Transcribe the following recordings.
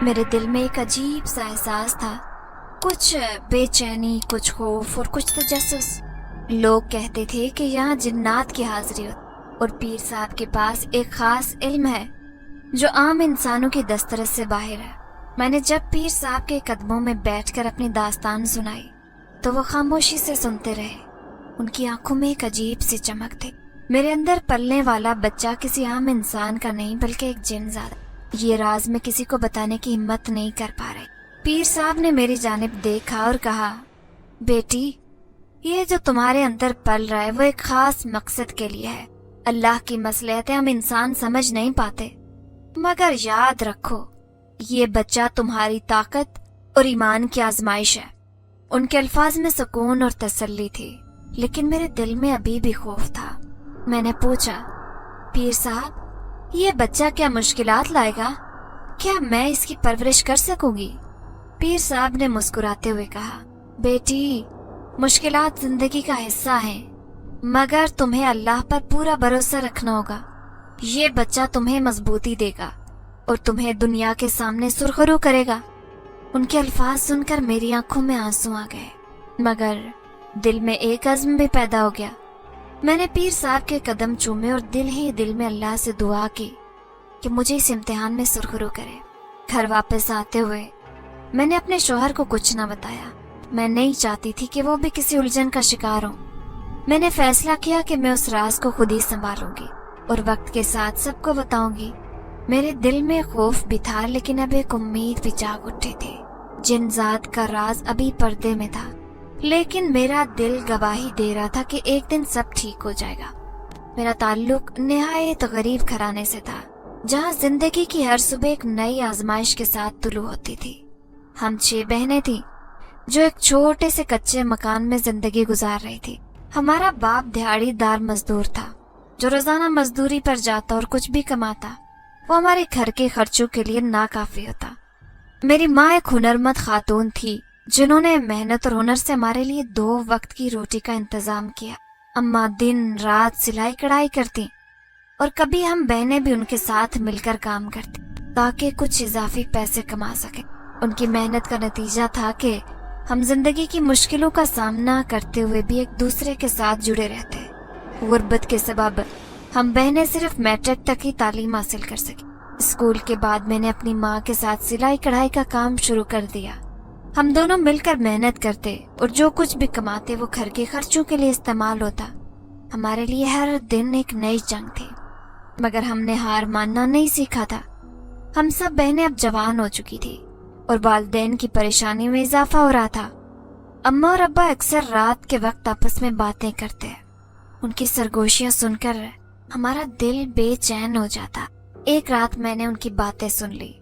میرے دل میں ایک عجیب سا احساس تھا، کچھ بے چینی، کچھ خوف اور کچھ تجسس۔ لوگ کہتے تھے کہ یہاں جنات کی حاضری ہوتی اور پیر صاحب کے پاس ایک خاص علم ہے جو عام انسانوں کی دسترس سے باہر ہے۔ میں نے جب پیر صاحب کے قدموں میں بیٹھ کر اپنی داستان سنائی تو وہ خاموشی سے سنتے رہے۔ ان کی آنکھوں میں ایک عجیب سی چمک تھی۔ میرے اندر پلنے والا بچہ کسی عام انسان کا نہیں بلکہ ایک جن زادہ۔ یہ راز میں کسی کو بتانے کی ہمت نہیں کر پا رہی۔ پیر صاحب نے میری جانب دیکھا اور کہا، بیٹی، یہ جو تمہارے اندر پل رہا ہے وہ ایک خاص مقصد کے لیے ہے۔ اللہ کی مصلحتیں ہم انسان سمجھ نہیں پاتے، مگر یاد رکھو یہ بچہ تمہاری طاقت اور ایمان کی آزمائش ہے۔ ان کے الفاظ میں سکون اور تسلی تھی، لیکن میرے دل میں ابھی بھی خوف تھا۔ میں نے پوچھا، پیر صاحب، یہ بچہ کیا مشکلات لائے گا؟ کیا میں اس کی پرورش کر سکوں گی؟ پیر صاحب نے مسکراتے ہوئے کہا، بیٹی، مشکلات زندگی کا حصہ ہیں، مگر تمہیں اللہ پر پورا بھروسہ رکھنا ہوگا۔ یہ بچہ تمہیں مضبوطی دے گا اور تمہیں دنیا کے سامنے سرخرو کرے گا۔ ان کے الفاظ سن کر میری آنکھوں میں آنسو آ گئے، مگر دل میں ایک عزم بھی پیدا ہو گیا۔ میں نے پیر صاحب کے قدم چومے اور دل ہی دل میں اللہ سے دعا کی کہ مجھے اس امتحان میں سرخرو کرے۔ گھر واپس آتے ہوئے میں نے اپنے شوہر کو کچھ نہ بتایا۔ میں نہیں چاہتی تھی کہ وہ بھی کسی الجھن کا شکار ہوں۔ میں نے فیصلہ کیا کہ میں اس راز کو خود ہی سنبھالوں گی اور وقت کے ساتھ سب کو بتاؤں گی۔ میرے دل میں خوف بھی تھا، لیکن اب ایک امید بھی جاگ اٹھی تھی۔ جن ذات کا راز ابھی پردے میں تھا، لیکن میرا دل گواہی دے رہا تھا کہ ایک دن سب ٹھیک ہو جائے گا۔ میرا تعلق نہایت غریب گھرانے سے تھا، جہاں زندگی کی ہر صبح ایک نئی آزمائش کے ساتھ طلوع ہوتی تھی۔ ہم 6 بہنیں تھیں جو ایک چھوٹے سے کچے مکان میں زندگی گزار رہی تھی۔ ہمارا باپ دہاڑی دار مزدور تھا جو روزانہ مزدوری پر جاتا اور کچھ بھی کماتا وہ ہمارے گھر کے خرچوں کے لیے ناکافی ہوتا۔ میری ماں ایک ہنرمند خاتون تھی جنہوں نے محنت اور ہنر سے ہمارے لیے 2 وقت کی روٹی کا انتظام کیا۔ اماں دن رات سلائی کڑھائی کرتی اور کبھی ہم بہنیں بھی ان کے ساتھ مل کر کام کرتی تاکہ کچھ اضافی پیسے کما سکیں۔ ان کی محنت کا نتیجہ تھا کہ ہم زندگی کی مشکلوں کا سامنا کرتے ہوئے بھی ایک دوسرے کے ساتھ جڑے رہتے۔ غربت کے سبب ہم بہنیں صرف میٹرک تک ہی تعلیم حاصل کر سکیں۔ اسکول کے بعد میں نے اپنی ماں کے ساتھ سلائی کڑھائی کا کام شروع کر دیا۔ ہم دونوں مل کر محنت کرتے اور جو کچھ بھی کماتے وہ گھر کے خرچوں کے لیے استعمال ہوتا۔ ہمارے لیے ہر دن ایک نئی جنگ تھی، مگر ہم نے ہار ماننا نہیں سیکھا تھا۔ ہم سب بہنیں اب جوان ہو چکی تھی اور والدین کی پریشانی میں اضافہ ہو رہا تھا۔ اماں اور ابا اکثر رات کے وقت آپس میں باتیں کرتے ہیں۔ ان کی سرگوشیاں سن کر ہمارا دل بے چین ہو جاتا۔ ایک رات میں نے ان کی باتیں سن لی۔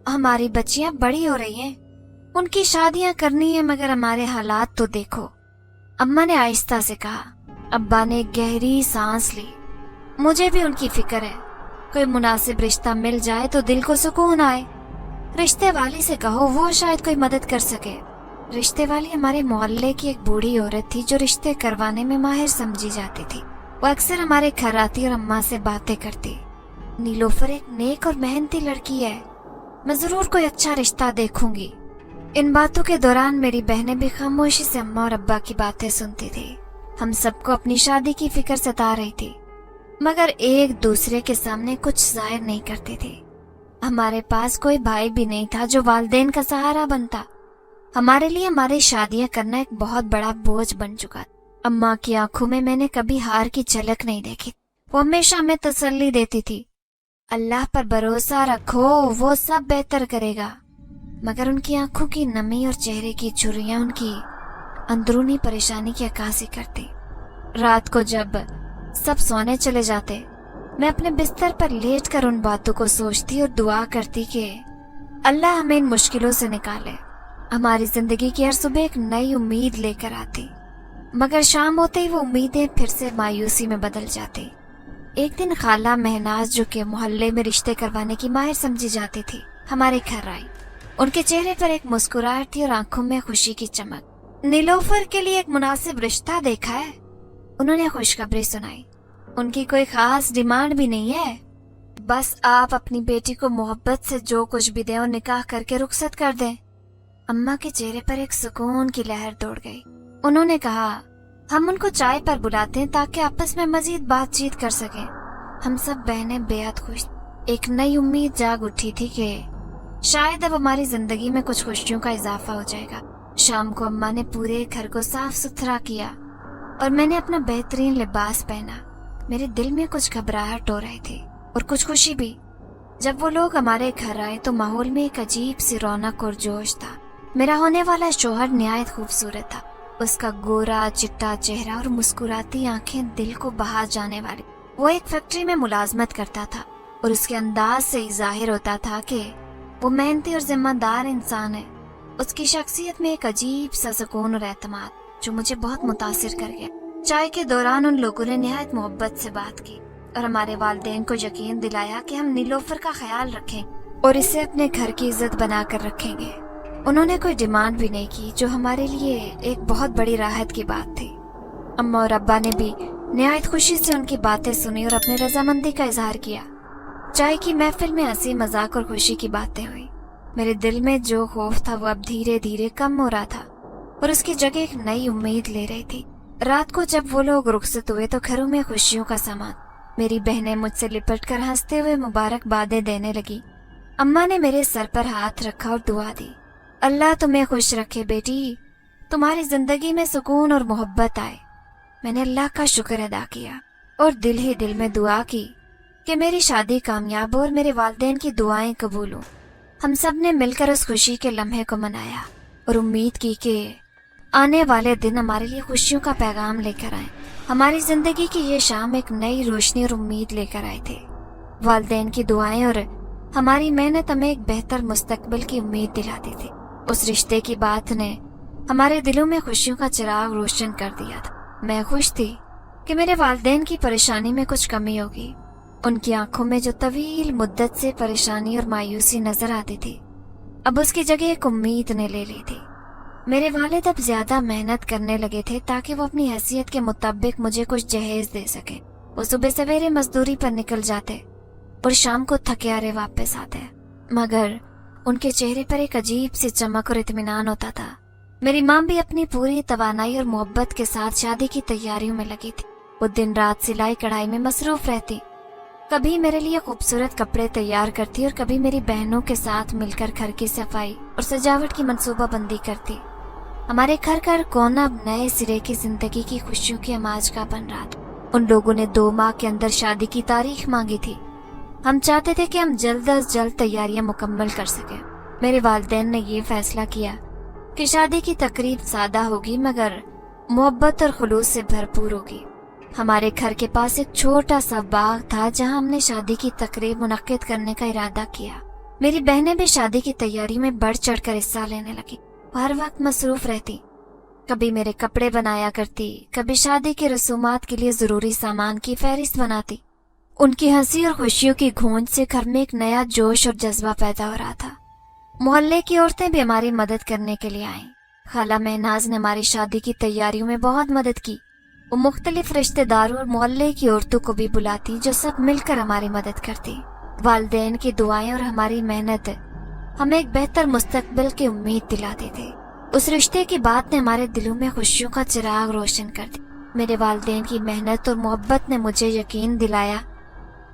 ہماری بچیاں بڑی ہو رہی ہیں، ان کی شادیاں کرنی ہیں، مگر ہمارے حالات تو دیکھو۔ اماں نے آہستہ سے کہا۔ ابا نے گہری سانس لی۔ مجھے بھی ان کی فکر ہے، کوئی مناسب رشتہ مل جائے تو دل کو سکون آئے۔ رشتے والی سے کہو، وہ شاید کوئی مدد کر سکے۔ رشتے والی ہمارے محلے کی ایک بوڑھی عورت تھی جو رشتے کروانے میں ماہر سمجھی جاتی تھی۔ وہ اکثر ہمارے گھر آتی اور اماں سے باتیں کرتی۔ نیلوفر ایک نیک اور محنتی لڑکی ہے، میں ضرور کوئی اچھا رشتہ دیکھوں گی۔ ان باتوں کے دوران میری بہنیں بھی خاموشی سے اماں اور ابا کی باتیں سنتی تھی۔ ہم سب کو اپنی شادی کی فکر ستا رہی تھی، مگر ایک دوسرے کے سامنے کچھ ظاہر نہیں کرتی تھی۔ ہمارے پاس کوئی بھائی بھی نہیں تھا جو والدین کا سہارا بنتا۔ ہمارے لیے ہماری شادیاں کرنا ایک بہت بڑا بوجھ بن چکا تھا۔ اماں کی آنکھوں میں نے کبھی ہار کی جھلک نہیں دیکھی۔ وہ ہمیشہ ہمیں تسلی دیتی تھی، اللہ پر بھروسہ رکھو، وہ سب بہتر کرے گا۔ مگر ان کی آنکھوں کی نمی اور چہرے کی جھریاں ان کی اندرونی پریشانی کی عکاسی کرتی۔ رات کو جب سب سونے چلے جاتے، میں اپنے بستر پر لیٹ کر ان باتوں کو سوچتی اور دعا کرتی کہ اللہ ہمیں ان مشکلوں سے نکالے۔ ہماری زندگی کی ہر صبح ایک نئی امید لے کر آتی، مگر شام ہوتے ہی وہ امیدیں پھر سے مایوسی میں بدل جاتی۔ ایک دن خالہ مہناز، جو کہ محلے میں رشتے کروانے کی ماہر سمجھی جاتی تھی، ہمارے گھر آئی۔ ان کے چہرے پر ایک مسکراہٹ تھی اور آنکھوں میں خوشی کی چمک۔ نیلوفر کے لیے ایک مناسب رشتہ دیکھا ہے، انہوں نے خوشخبری سنائی۔ ان کی کوئی خاص ڈیمانڈ بھی نہیں ہے، बस आप अपनी बेटी को मोहब्बत से जो कुछ भी दें और निकाह करके रुखसत कर दें। अम्मा के चेहरे पर एक सुकून की लहर दौड़ गई। उन्होंने कहा, हम उनको चाय पर बुलाते हैं ताकि आपस में मजीद बातचीत कर सकें। हम सब बहनें बेहद खुश। एक नई उम्मीद जाग उठी थी कि शायद अब हमारी जिंदगी में कुछ खुशियों का इजाफा हो जाएगा। शाम को अम्मा ने पूरे घर को साफ सुथरा किया और मैंने अपना बेहतरीन लिबास पहना। मेरे दिल में कुछ घबराहट हो रही थी और कुछ खुशी भी। जब वो लोग हमारे घर आए तो माहौल में एक अजीब सी रौनक और जोश था। मेरा होने वाला शौहर निहायत खूबसूरत था। उसका गोरा चिट्टा चेहरा और मुस्कुराती आंखें दिल को बहा जाने वाली। वो एक फैक्ट्री में मुलाजमत करता था और उसके अंदाज से ही जाहिर होता था कि वो मेहनती और जिम्मेदार इंसान है। उसकी शख्सियत में एक अजीब सा सुकून और एतमाद जो मुझे बहुत मुतासिर कर गया। चाय के दौरान उन लोगों ने निहायत मोहब्बत से बात की और हमारे वालिदैन को यकीन दिलाया कि हम नीलोफर का ख्याल रखें और इसे अपने घर की इज्जत बनाकर रखेंगे। उन्होंने कोई डिमांड भी नहीं की, जो हमारे लिए एक बहुत बड़ी राहत की बात थी। अम्मा और अब्बा ने भी निहायत खुशी से उनकी बातें सुनी और अपनी रजामंदी का इजहार किया। चाय की महफिल में हंसी मजाक और खुशी की बातें हुई। मेरे दिल में जो खौफ था वो अब धीरे धीरे कम हो रहा था और उसकी जगह एक नई उम्मीद ले रही थी। रात को जब वो लोग रुखसत हुए तो घरों में खुशियों का सामान। मेरी बहनें मुझसे लिपट कर हंसते हुए मुबारकबादें देने लगी। अम्मा ने मेरे सर पर हाथ रखा और दुआ दी, अल्लाह तुम्हें खुश रखे बेटी, तुम्हारी जिंदगी में सुकून और मोहब्बत आए। मैंने अल्लाह का शुक्र अदा किया और दिल ही दिल में दुआ की कि मेरी शादी कामयाब हो और मेरे वालिदैन की दुआएं कबूल हो। हम सब ने मिलकर उस खुशी के लम्हे को मनाया और उम्मीद की कि आने वाले दिन हमारे लिए खुशियों का पैगाम लेकर आए। हमारी जिंदगी की ये शाम एक नई रोशनी और उम्मीद लेकर आए थे। वालिदैन की दुआएं और हमारी मेहनत हमें एक बेहतर मुस्तकबिल की उम्मीद दिलाती थी। उस रिश्ते की बात ने हमारे दिलों में खुशियों का चिराग रोशन कर दिया था। मैं खुश थी कि मेरे वालिदैन की परेशानी में कुछ कमी होगी। उनकी आंखों में जो तवील मुद्दत से परेशानी और मायूसी नजर आती थी, अब उसकी जगह एक उम्मीद ने ले ली थी। मेरे वालिद अब ज्यादा मेहनत करने लगे थे ताकि वो अपनी हैसियत के मुताबिक मुझे कुछ जहेज दे सके। वो सुबह सवेरे मजदूरी पर निकल जाते और शाम को थके हारे वापस आते, मगर उनके चेहरे पर एक अजीब सी चमक और इत्मीनान होता था। मेरी माँ भी अपनी पूरी तवानाई और मोहब्बत के साथ शादी की तैयारियों में लगी थी। वो दिन रात सिलाई कढ़ाई में मसरूफ रहती। कभी मेरे लिए खूबसूरत कपड़े तैयार करती और कभी मेरी बहनों के साथ मिलकर घर की सफाई और सजावट की मंसूबाबंदी करती। हमारे घर का कोना अब नए सिरे की जिंदगी की खुशियों की आमाज का बन रहा था। उन लोगों ने 2 माह के अंदर शादी की तारीख मांगी थी। हम चाहते थे कि हम जल्द अज जल्द तैयारियां मुकम्मल कर सकें। मेरे वालिदैन ने ये फैसला किया कि शादी की तकरीब सादा होगी मगर मोहब्बत और खुलूस से भरपूर होगी। हमारे घर के पास एक छोटा सा बाग था जहां हमने शादी की तकरीब मुनक्किद करने का इरादा किया। मेरी बहनें भी शादी की तैयारी में बढ़ चढ़कर हिस्सा लेने लगी। हर वक्त मसरूफ रहती। कभी मेरे कपड़े बनाया करती, कभी शादी की रसूमात के लिए जरूरी सामान की फहरिस्त बनाती। उनकी हंसी और खुशियों की गूंज से घर में एक नया जोश और जज्बा पैदा हो रहा था। मोहल्ले की औरतें भी हमारी मदद करने के लिए आईं। खाला महनाज ने हमारी शादी की तैयारियों में बहुत मदद की। वो मुख्तलिफ रिश्तेदारों और मोहल्ले की औरतों को भी बुलाती जो सब मिलकर हमारी मदद करती। वालिदैन की दुआएं और हमारी मेहनत हमें एक बेहतर मुस्तकबिल की उम्मीद दिलाती थी। उस रिश्ते की बात ने हमारे दिलों में खुशियों का चिराग रोशन कर दिया। मेरे वालिदैन की मेहनत और मोहब्बत ने मुझे यकीन दिलाया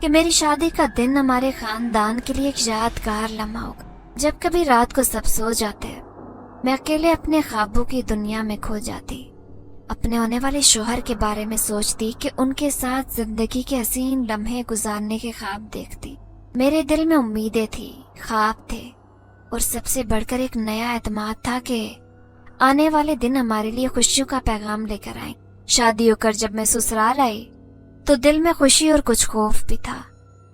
कि मेरी शादी का दिन हमारे खानदान के लिए एक यादगार लम्हा होगा। जब कभी रात को सब सो जाते, मैं अकेले अपने ख्वाबों की दुनिया में खो जाती। अपने होने वाले शोहर के बारे में सोचती कि उनके साथ जिंदगी के हसीन लम्हे गुजारने के ख्वाब देखती। मेरे दिल में उम्मीदें थी, ख्वाब थे और सबसे बढ़कर एक नया एतमाद था कि आने वाले दिन हमारे लिए खुशियों का पैगाम लेकर आए। शादी होकर जब मैं ससुराल आई तो दिल में खुशी और कुछ खौफ भी था।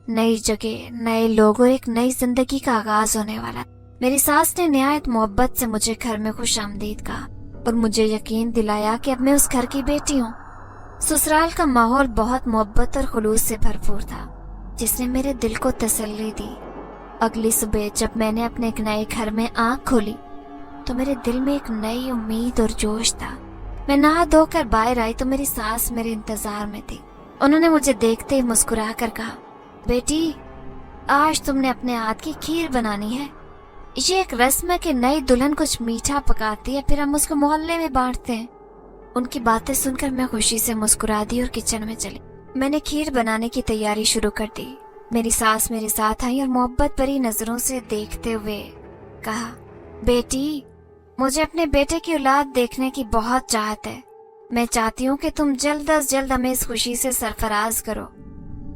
नई जगह, नए लोग और एक नई जिंदगी का आगाज होने वाला। मेरी सास ने निहायत मोहब्बत से मुझे घर में खुशामदीद कहा और मुझे यकीन दिलाया कि अब मैं उस घर की बेटी हूँ। ससुराल का माहौल बहुत मोहब्बत और खुलूस से भरपूर था, जिसने मेरे दिल को तसल्ली दी। अगली सुबह जब मैंने अपने एक नए घर में आंख खोली तो मेरे दिल में एक नई उम्मीद और जोश था। मैं नहा धोकर बाहर आई तो मेरी सास मेरे इंतजार में थी। उन्होंने मुझे देखते ही मुस्कुरा कर कहा, बेटी آج تم نے اپنے ہاتھ کی کھیر بنانی ہے. یہ ایک رسم ہے کہ نئی دلہن کچھ میٹھا پکاتی ہے، پھر ہم اس کو محلے میں بانٹتے ہیں. ان کی باتیں سن کر میں خوشی سے مسکرا دی اور کچن میں چلی. میں نے کھیر بنانے کی تیاری شروع کر دی. میری ساس میرے ساتھ آئی اور محبت بھری نظروں سے دیکھتے ہوئے کہا، بیٹی، مجھے اپنے بیٹے کی اولاد دیکھنے کی بہت چاہت ہے. میں چاہتی ہوں کہ تم جلد از جلد ہمیں اس خوشی سے سرفراز کرو.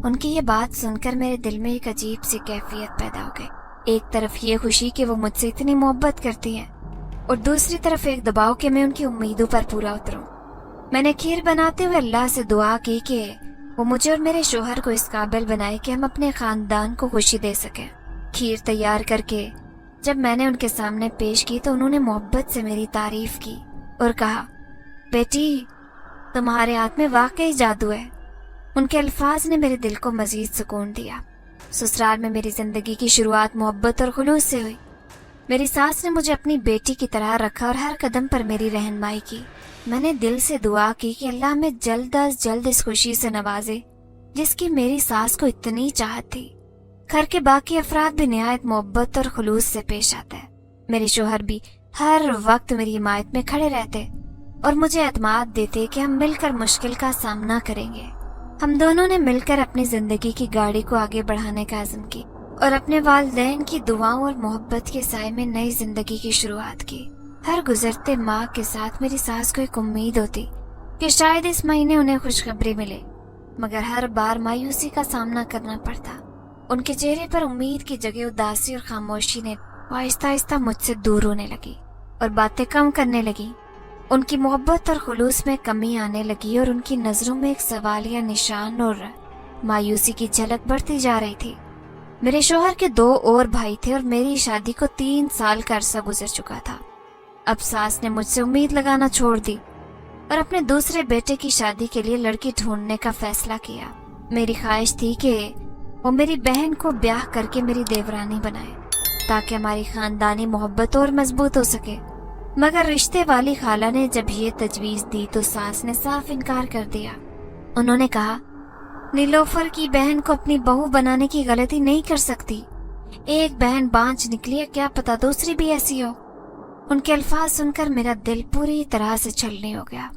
ان کی یہ بات سن کر میرے دل میں ایک عجیب سی کیفیت پیدا ہو گئی. ایک طرف یہ خوشی کہ وہ مجھ سے اتنی محبت کرتی ہیں، اور دوسری طرف ایک دباؤ کہ میں ان کی امیدوں پر پورا اتروں. میں نے کھیر بناتے ہوئے اللہ سے دعا کی کہ وہ مجھے اور میرے شوہر کو اس قابل بنائے کہ ہم اپنے خاندان کو خوشی دے سکیں. کھیر تیار کر کے جب میں نے ان کے سامنے پیش کی تو انہوں نے محبت سے میری تعریف کی اور کہا، بیٹی، تمہارے ہاتھ میں واقعی جادو ہے. ان کے الفاظ نے میرے دل کو مزید سکون دیا. سسرال میں میری زندگی کی شروعات محبت اور خلوص سے ہوئی. میری ساس نے مجھے اپنی بیٹی کی طرح رکھا اور ہر قدم پر میری رہنمائی کی. میں نے دل سے دعا کی کہ اللہ ہمیں جلد از جلد اس خوشی سے نوازے جس کی میری ساس کو اتنی چاہت تھی. گھر کے باقی افراد بھی نہایت محبت اور خلوص سے پیش آتے ہیں. میرے شوہر بھی ہر وقت میری حمایت میں کھڑے رہتے اور مجھے اعتماد دیتے کہ ہم مل کر مشکل کا سامنا کریں گے. ہم دونوں نے مل کر اپنی زندگی کی گاڑی کو آگے بڑھانے کا عزم کی اور اپنے والدین کی دعاؤں اور محبت کے سائے میں نئی زندگی کی شروعات کی. ہر گزرتے ماہ کے ساتھ میری ساس کو ایک امید ہوتی کہ شاید اس مہینے انہیں خوشخبری ملے، مگر ہر بار مایوسی کا سامنا کرنا پڑتا. ان کے چہرے پر امید کی جگہ اداسی اور خاموشی نے آہستہ آہستہ مجھ سے دور ہونے لگی اور باتیں کم کرنے لگی. ان کی محبت اور خلوص میں کمی آنے لگی اور ان کی نظروں میں ایک سوالیہ نشان اور مایوسی کی جھلک بڑھتی جا رہی تھی. میرے شوہر کے 2 اور بھائی تھے اور میری شادی کو 3 سال کا عرصہ گزر چکا تھا. اب ساس نے مجھ سے امید لگانا چھوڑ دی اور اپنے دوسرے بیٹے کی شادی کے لیے لڑکی ڈھونڈنے کا فیصلہ کیا. میری خواہش تھی کہ وہ میری بہن کو بیاہ کر کے میری دیورانی بنائے تاکہ ہماری خاندانی محبت اور مضبوط ہو سکے. مگر رشتے والی خالہ نے جب یہ تجویز دی تو ساس نے صاف انکار کر دیا. انہوں نے کہا، نیلوفر کی بہن کو اپنی بہو بنانے کی غلطی نہیں کر سکتی. ایک بہن بانجھ نکلی ہے، کیا پتا دوسری بھی ایسی ہو. ان کے الفاظ سن کر میرا دل پوری طرح سے چھلنی ہو گیا.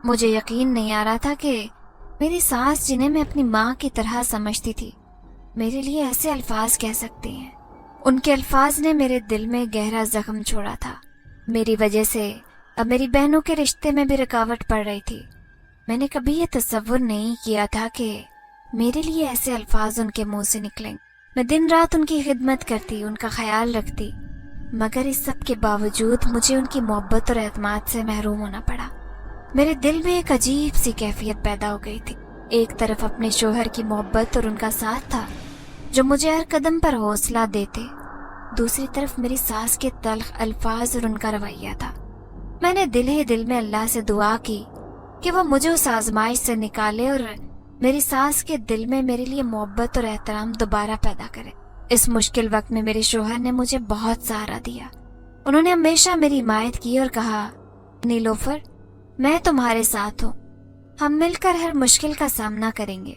مجھے یقین نہیں آ رہا تھا کہ میری ساس، جنہیں میں اپنی ماں کی طرح سمجھتی تھی، میرے لیے ایسے الفاظ کہہ سکتی ہیں. ان کے الفاظ نے میرے دل میں گہرا زخم چھوڑا تھا. میری وجہ سے اب میری بہنوں کے رشتے میں بھی رکاوٹ پڑ رہی تھی. میں نے کبھی یہ تصور نہیں کیا تھا کہ میرے لیے ایسے الفاظ ان کے منہ سے نکلیں. میں دن رات ان کی خدمت کرتی، ان کا خیال رکھتی، مگر اس سب کے باوجود مجھے ان کی محبت اور اعتماد سے محروم ہونا پڑا. میرے دل میں ایک عجیب سی کیفیت پیدا ہو گئی تھی. ایک طرف اپنے شوہر کی محبت اور ان کا ساتھ تھا جو مجھے ہر قدم پر حوصلہ دیتے، دوسری طرف میری ساس کے تلخ الفاظ اور ان کا رویہ تھا. میں نے دل ہی دل میں اللہ سے دعا کی کہ وہ مجھے اس آزمائش سے نکالے اور میری ساس کے دل میں میرے لیے محبت اور احترام دوبارہ پیدا کرے. اس مشکل وقت میں میرے شوہر نے مجھے بہت سہارا دیا. انہوں نے ہمیشہ میری حمایت کی اور کہا، نیلوفر، میں تمہارے ساتھ ہوں، ہم مل کر ہر مشکل کا سامنا کریں گے.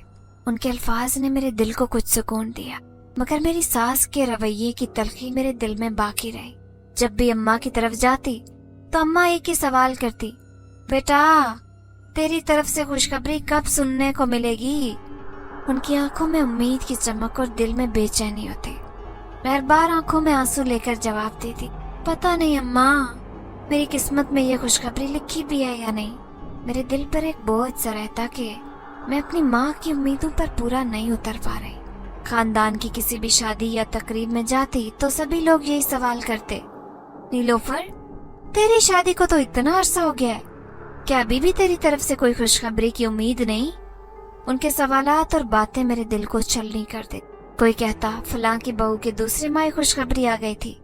ان کے الفاظ نے میرے دل کو کچھ سکون دیا، مگر میری ساس کے رویے کی تلخی میرے دل میں باقی رہی. جب بھی اماں کی طرف جاتی تو اماں ایک ہی سوال کرتی، بیٹا، تیری طرف سے خوشخبری کب سننے کو ملے گی؟ ان کی آنکھوں میں امید کی چمک اور دل میں بے چینی ہوتی. میں ہر بار آنکھوں میں آنسو لے کر جواب دیتی، پتہ نہیں اماں، میری قسمت میں یہ خوشخبری لکھی بھی ہے یا نہیں. میرے دل پر ایک بوجھ سا رہتا کہ میں اپنی ماں کی امیدوں پر پورا نہیں اتر پا رہی. خاندان کی کسی بھی شادی یا تقریب میں جاتی تو سبھی لوگ یہی سوال کرتے، نیلوفر، تیری شادی کو تو اتنا عرصہ ہو گیا ہے، کیا ابھی بھی تیری طرف سے کوئی خوشخبری کی امید نہیں؟ ان کے سوالات اور باتیں میرے دل کو چھلنی کر دیتی. کوئی کہتا فلاں کی بہو کے دوسرے ماہ خوشخبری آ گئی تھی،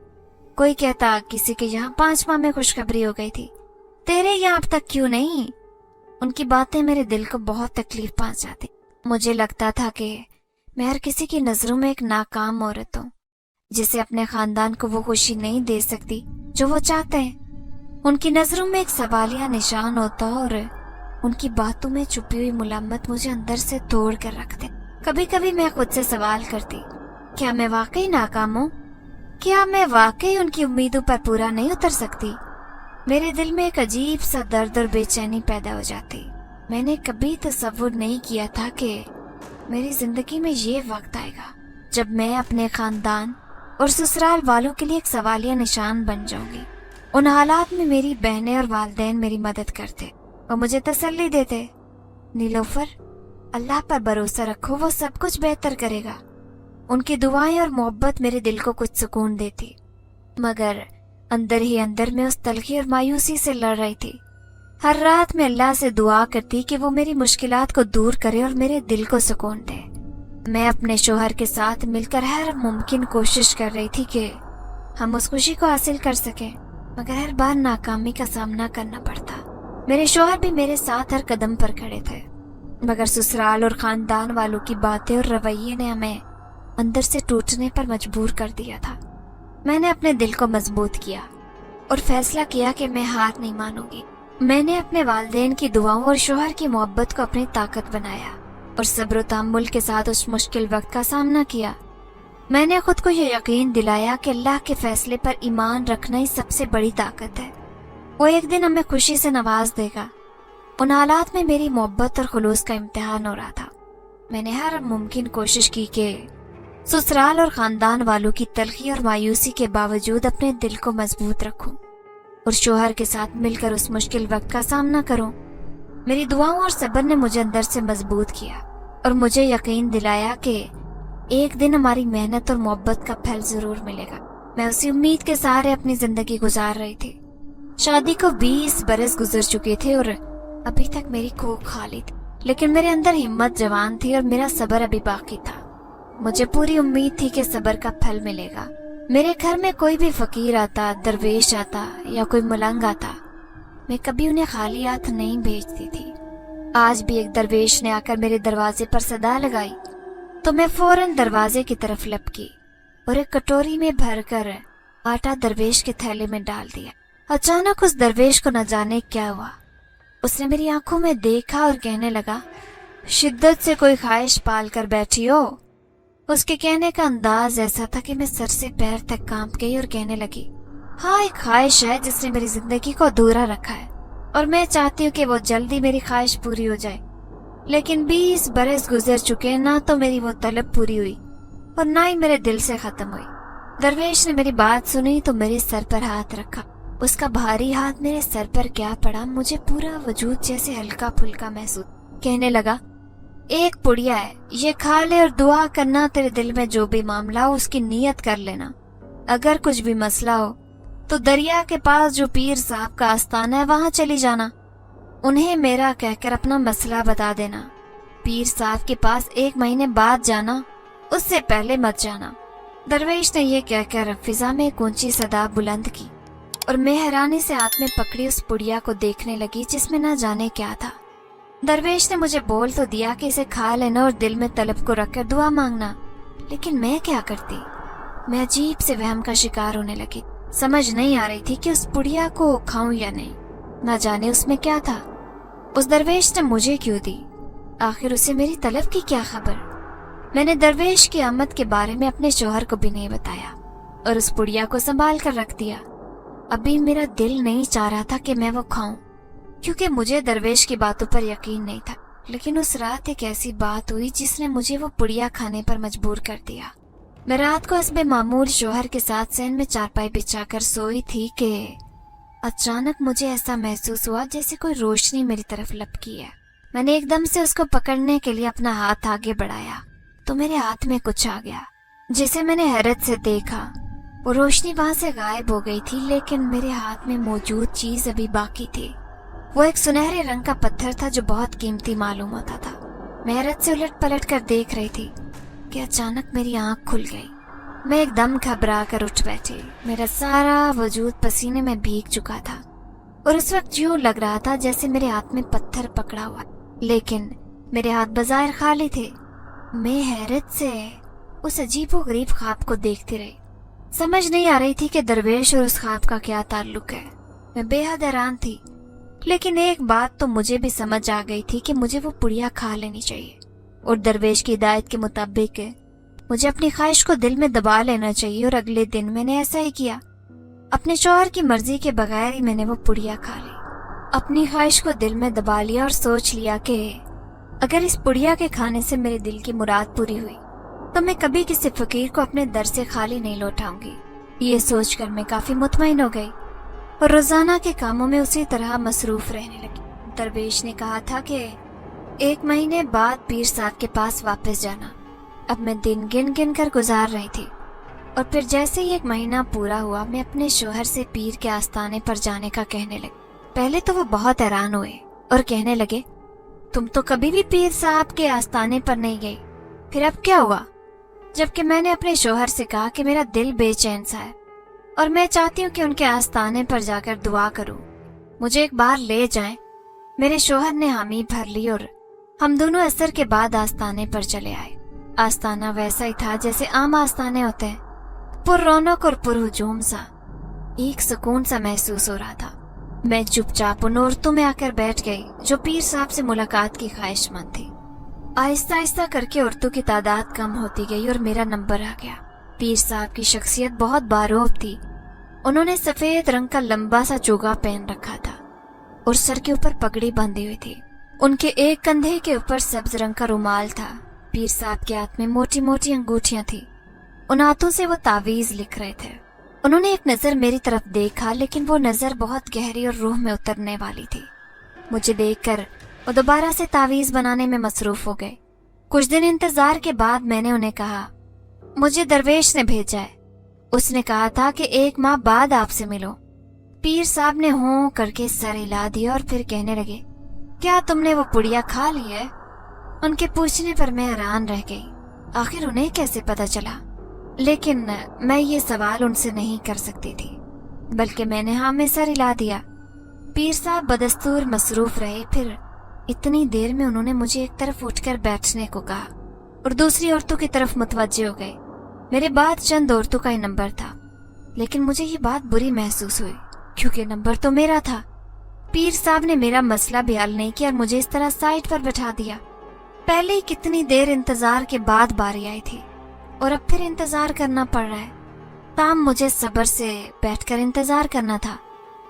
کوئی کہتا کسی کے یہاں 5 ماہ میں خوشخبری ہو گئی تھی، تیرے یہاں اب تک کیوں نہیں؟ ان کی باتیں میرے دل کو بہت تکلیف پہنچاتی. مجھے لگتا تھا کہ میں ہر کسی کی نظروں میں ایک ناکام عورت ہوں جسے اپنے خاندان کو وہ خوشی نہیں دے سکتی جو وہ چاہتے ہیں. ان کی نظروں میں ایک سوالیہ نشان ہوتا اور ان کی باتوں میں چھپی ہوئی ملامت مجھے اندر سے توڑ کر رکھتے. کبھی کبھی میں خود سے سوال کرتی، क्या मैं वाकई नाकाम हूँ? क्या मैं वाकई उनकी उम्मीदों पर पूरा नहीं उतर सकती? मेरे दिल में एक अजीब सा दर्द और बेचैनी पैदा हो जाती। मैंने कभी तसव्वुर नहीं किया था कि मेरी जिंदगी में ये वक्त आएगा जब मैं अपने खानदान और ससुराल वालों के लिए एक सवालिया निशान बन जाऊंगी। उन हालात में मेरी बहनें और वालिदैन मेरी मदद करते और मुझे तसल्ली देते, नीलोफर, अल्लाह पर भरोसा रखो, वो सब कुछ बेहतर करेगा। उनकी दुआएं और मोहब्बत मेरे दिल को कुछ सुकून देती, मगर अंदर ही अंदर मैं उस तलखी और मायूसी से लड़ रही थी। हर रात मैं अल्लाह से दुआ करती कि वो मेरी मुश्किलात को दूर करे और मेरे दिल को सुकून दे। मैं अपने शोहर के साथ मिलकर हर मुमकिन कोशिश कर रही थी कि हम उस खुशी को हासिल कर सकें, मगर हर बार नाकामी का सामना करना पड़ता। मेरे शोहर भी मेरे साथ हर कदम पर खड़े थे, मगर ससुराल और खानदान वालों की बातें और रवैये ने हमें अंदर से टूटने पर मजबूर कर दिया था। मैंने अपने दिल को मजबूत किया और फैसला किया कि मैं हार नहीं मानूंगी। मैंने अपने वालिदैन की दुआओं और शोहर की मोहब्बत को अपनी ताकत बनाया और सब्र तहम्मुल के साथ उस मुश्किल वक्त का सामना किया। मैंने खुद को ये यकीन दिलाया कि अल्लाह के फैसले पर ईमान रखना ही सबसे बड़ी ताकत है। वो एक दिन हमें खुशी से नवाज देगा। उन हालात में मेरी मोहब्बत और खुलूस का इम्तिहान हो रहा था। मैंने हर मुमकिन कोशिश की कि ससुराल और खानदान वालों की तलखी और मायूसी के बावजूद अपने दिल को मजबूत रखूं और शोहर के साथ मिलकर उस मुश्किल वक्त का सामना करूं। मेरी दुआओं और सब्र ने मुझे अंदर से मजबूत किया और मुझे यकीन दिलाया कि एक दिन हमारी मेहनत और मोहब्बत का फल जरूर मिलेगा। मैं उसी उम्मीद के सहारे अपनी जिंदगी गुजार रही थी। शादी को 20 बरस गुजर चुके थे और अभी तक मेरी कोख खाली थी, लेकिन मेरे अंदर हिम्मत जवान थी और मेरा सब्र अभी बाकी था। मुझे पूरी उम्मीद थी कि सब्र का फल मिलेगा। मेरे घर में कोई भी फकीर आता, दरवेश आता या कोई मलंग आता, मैं कभी उन्हें खाली हाथ नहीं भेजती थी। आज भी एक दरवेश ने आकर मेरे दरवाजे पर सदा लगाई तो मैं फौरन दरवाजे की तरफ लपकी और एक कटोरी में भरकर आटा दरवेश के थैले में डाल दिया। अचानक उस दरवेश को न जाने क्या हुआ, उसने मेरी आंखों में देखा और कहने लगा, शिद्दत से कोई ख्वाहिश पाल कर बैठी हो। उसके कहने का अंदाज ऐसा था कि मैं सर से पैर तक कांप गई और कहने लगी, हाँ, एक ख्वाहिश है जिसने मेरी जिंदगी को अधूरा रखा है और मैं चाहती हूँ कि वो जल्दी मेरी ख्वाहिश पूरी हो जाए। लेकिन 20 बरस गुजर चुके, ना तो मेरी वो तलब पूरी हुई और ना ही मेरे दिल से खत्म हुई। दरवेश ने मेरी बात सुनी तो मेरे सर पर हाथ रखा। उसका भारी हाथ मेरे सर पर क्या पड़ा, मुझे पूरा वजूद जैसे हल्का फुल्का महसूस। कहने लगा, एक पुड़िया है, ये खा ले और दुआ करना, तेरे दिल में जो भी मामला हो उसकी नीयत कर लेना। अगर कुछ भी मसला हो तो दरिया के पास जो पीर साहब का आस्थाना है वहां चली जाना, उन्हें मेरा कहकर अपना मसला बता देना। पीर साहब के पास 1 महीने बाद जाना, उससे पहले मत जाना। दरवेश ने यह कहकर फिजा में एक ऊंची सदा बुलंद की और मैं हैरानी से हाथ में पकड़ी उस पुड़िया को देखने लगी जिसमें न जाने क्या था। दरवेश ने मुझे बोल तो दिया कि इसे खा लेना और दिल में तलब को रखकर दुआ मांगना, लेकिन मैं क्या करती? मैं अजीब से वहम का शिकार होने लगी। समझ नहीं आ रही थी कि उस पुड़िया को खाऊं या नहीं। न जाने उसमें क्या था। उस दरवेश ने मुझे क्यों दी? आखिर उसे मेरी तलब की क्या खबर? मैंने दरवेश की आमद के बारे में अपने शौहर को भी नहीं बताया और उस पुड़िया को संभाल कर रख दिया। अभी मेरा दिल नहीं चाह रहा था कि मैं वो खाऊं, क्योंकि मुझे दरवेश की बातों पर यकीन नहीं था। लेकिन उस रात एक ऐसी बात हुई जिसने मुझे वो पुड़िया खाने पर मजबूर कर दिया। मैं रात को हस्बे मामूल शौहर के साथ सहन में चारपाई बिछाकर सोई थी कि अचानक मुझे ऐसा महसूस हुआ जैसे कोई रोशनी मेरी तरफ लपकी है। मैंने एकदम से उसको पकड़ने के लिए अपना हाथ आगे बढ़ाया तो मेरे हाथ में कुछ आ गया, जिसे मैंने हैरत से देखा। वो रोशनी वहां से गायब हो गई थी, लेकिन मेरे हाथ में मौजूद चीज अभी बाकी थी। वो एक सुनहरे रंग का पत्थर था जो बहुत कीमती मालूम होता था। मैं हैरत से उलट पलट कर देख रही थी कि अचानक मेरी आंख खुल गई। मैं एकदम घबरा कर उठ बैठी। मेरा सारा वजूद पसीने में भीग चुका था और उस वक्त यूं लग रहा था जैसे मेरे हाथ में पत्थर पकड़ा हुआ, लेकिन मेरे हाथ बज़ाहिर खाली थे। मैं हैरत से उस अजीबोगरीब ख्वाब को देखती रही। समझ नहीं आ रही थी कि दरवेश और उस ख्वाब का क्या ताल्लुक है। मैं बेहद हैरान थी, लेकिन एक बात तो मुझे भी समझ आ गई थी कि मुझे वो पुड़िया खा लेनी चाहिए और दरवेश की हिदायत के मुताबिक مجھے اپنی خواہش کو دل میں دبا لینا چاہیے، اور اگلے دن میں نے ایسا ہی کیا۔ اپنے شوہر کی مرضی کے بغیر ہی میں نے وہ پڑیا کھا لی۔ اپنی خواہش کو دل میں دبا لیا اور سوچ لیا کہ اگر اس پڑیا کے کھانے سے میرے دل کی مراد پوری ہوئی تو میں کبھی کسی فقیر کو اپنے در سے خالی نہیں لوٹاؤں گی۔ یہ سوچ کر میں کافی مطمئن ہو گئی اور روزانہ کے کاموں میں اسی طرح مصروف رہنے لگی۔ درویش نے کہا تھا کہ 1 مہینے بعد پیر صاحب کے پاس واپس جانا۔ اب میں دن گن گن کر گزار رہی تھی، اور پھر جیسے ہی 1 مہینہ پورا ہوا میں اپنے شوہر سے پیر کے آستانے پر جانے کا کہنے لگی۔ پہلے تو وہ بہت حیران ہوئے اور کہنے لگے، تم تو کبھی بھی پیر صاحب کے آستانے پر نہیں گئی، پھر اب کیا ہوا؟ جبکہ میں نے اپنے شوہر سے کہا کہ میرا دل بے چین سا ہے اور میں چاہتی ہوں کہ ان کے آستانے پر جا کر دعا کروں، مجھے ایک بار لے جائیں۔ میرے شوہر نے حامی بھر لی اور ہم دونوں عصر کے بعد آستانے پر چلے آئے۔ آستانہ ویسا ہی تھا جیسے عام آستانے ہوتے ہیں، پر رونق اور پر ہجوم سا، ایک سکون سا محسوس ہو رہا تھا۔ میں چپ چاپ ان عورتوں میں آ کر بیٹھ گئی جو پیر صاحب سے ملاقات کی خواہش مند تھی۔ آہستہ آہستہ کر کے عورتوں کی تعداد کم ہوتی گئی اور میرا نمبر آ گیا۔ پیر صاحب کی شخصیت بہت باروب تھی۔ انہوں نے سفید رنگ کا لمبا سا چوگا پہن رکھا تھا اور سر کے اوپر پگڑی باندھی ہوئی تھی۔ ان کے ایک کندھے کے اوپر سبز رنگ کا رومال تھا۔ پیر صاحب کے ہاتھ میں موٹی موٹی انگوٹھیاں تھیں، ان ہاتھوں سے وہ تعویذ لکھ رہے تھے۔ انہوں نے ایک نظر میری طرف دیکھا، لیکن وہ نظر بہت گہری اور روح میں اترنے والی تھی۔ مجھے دیکھ کر وہ دوبارہ سے تعویذ بنانے میں مصروف ہو گئے۔ کچھ دن انتظار کے بعد میں نے انہیں کہا، مجھے درویش نے بھیجا ہے، اس نے کہا تھا کہ 1 ماہ بعد آپ سے ملو۔ پیر صاحب نے ہوں کر کے سر ہلا دیا اور پھر کہنے لگے، کیا تم نے وہ پڑیا کھا لی ہے؟ ان کے پوچھنے پر میں حیران رہ گئی، آخر انہیں کیسے پتا چلا؟ لیکن میں یہ سوال ان سے نہیں کر سکتی تھی، بلکہ میں نے ہاں میں سر ہلا دیا۔ پیر صاحب بدستور مصروف رہے، پھر اتنی دیر میں انہوں نے مجھے ایک طرف اٹھ کر بیٹھنے کو کہا اور دوسری عورتوں کی طرف متوجہ ہو گئے۔ میرے بعد چند عورتوں کا ہی نمبر تھا، لیکن مجھے یہ بات بری محسوس ہوئی کیونکہ نمبر تو میرا تھا۔ پیر صاحب نے میرا مسئلہ بھی حل نہیں کیا اور مجھے اس طرح سائٹ پر بٹھا دیا۔ پہلے ہی کتنی دیر انتظار کے بعد باری آئی تھی اور اب پھر انتظار کرنا پڑ رہا ہے۔ تاہم مجھے صبر سے بیٹھ کر انتظار کرنا تھا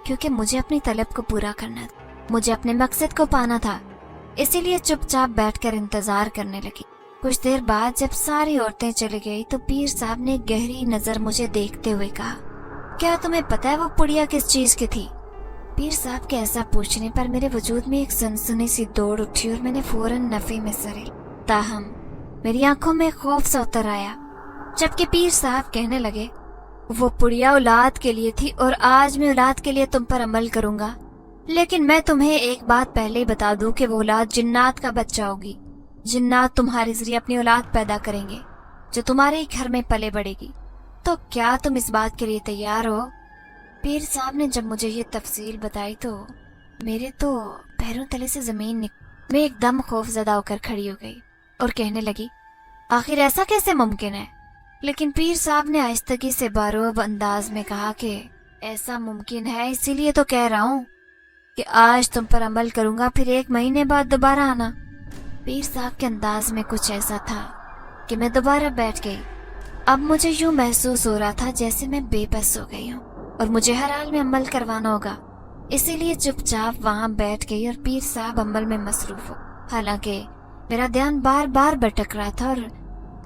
کیونکہ مجھے اپنی طلب کو پورا کرنا تھا، مجھے اپنے مقصد کو پانا تھا، اسی لیے چپ چاپ بیٹھ کر انتظار کرنے لگی۔ کچھ دیر بعد جب ساری عورتیں چلی گئی تو پیر صاحب نے گہری نظر مجھے دیکھتے ہوئے کہا، کیا تمہیں پتہ ہے وہ پڑیا کس چیز کی تھی؟ پیر صاحب کے ایسا پوچھنے پر میرے وجود میں ایک سنسنی سی دوڑ اٹھی اور میں نے فوراً نفی میں سر ہلی۔ تاہم میری آنکھوں میں خوف سا اتر آیا جبکہ پیر صاحب کہنے لگے، وہ پڑیا اولاد کے لیے تھی اور آج میں اولاد کے لیے تم پر عمل کروں گا، لیکن میں تمہیں ایک بات پہلے ہی بتا دوں کہ وہ اولاد جنات کا بچہ ہوگی۔ جنات تمہارے ذریعے اپنی اولاد پیدا کریں گے جو تمہارے ہی گھر میں پلے بڑھے گی۔ تو کیا تم اس بات کے لیے تیار ہو؟ پیر صاحب نے جب مجھے یہ تفصیل بتائی تو میرے تو پیروں تلے سے زمین میں ایک دم خوف زدہ ہو کر کھڑی ہو گئی اور کہنے لگی، آخر ایسا کیسے ممکن ہے؟ لیکن پیر صاحب نے آہستگی سے باروب انداز میں کہا کہ ایسا ممکن ہے، اسی لیے تو کہہ رہا ہوں کہ آج تم پر عمل کروں گا، پھر 1 مہینے بعد دوبارہ آنا۔ پیر صاحب کے انداز میں کچھ ایسا تھا کہ میں دوبارہ بیٹھ گئی۔ اب مجھے یوں محسوس ہو رہا تھا جیسے میں بے بس ہو گئی ہوں اور مجھے ہر حال میں عمل کروانا ہوگا، اسی لیے چپ چاپ وہاں بیٹھ گئی اور پیر صاحب عمل میں مصروف ہو۔ حالانکہ میرا دھیان بار بار بھٹک رہا تھا اور